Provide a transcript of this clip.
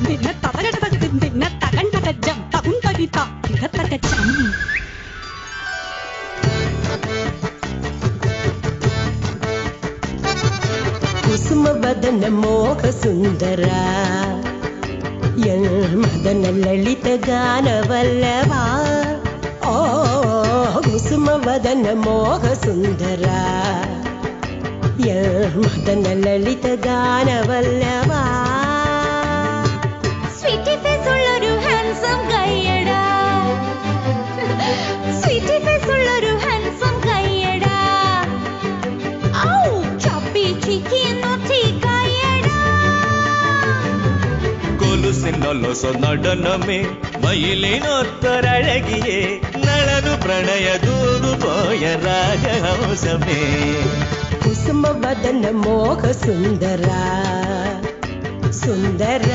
ದಿನ ತಗಡ ದಿನ ತಗಂಡ ಜಂ ತಗುಂತರಿತ ಇಡತಕ ಚಂ ಕುಸುಮ ವದನ ಮೋಹ ಸುಂದರ ಮದನ ಲಲಿತ ಗಾನವಲ್ಲವ ಓ ಕುಸುಮ ವದನ ಮೋಹ ಸುಂದರ ಮದನ ಲಲಿತ ಗಾನವಲ್ಲವ സ്വീറ്റി ഫേസ് ഉള്ളൊരു ഹാൻസം ഗൈയടാ സ്വീറ്റി ഫേസ് ഉള്ളൊരു ഹാൻസം ഗൈയടാ ഔ ചപ്പി ചിക്കി നോട്ടി ഗൈയടാ ಕೊಲುಸಿನೊಲೊಸ ನಡನಮೆ ಮೈಲಿನೊತ್ತರಳಗಿಯೇ ನಳನು ಪ್ರಣಯ ದೂರು ಪೋಯ ರಾಜಹಂಸಮೇ ಕುಸುಮ ವದನ ಮೋಹ ಸುಂದರ ಸುಂದರ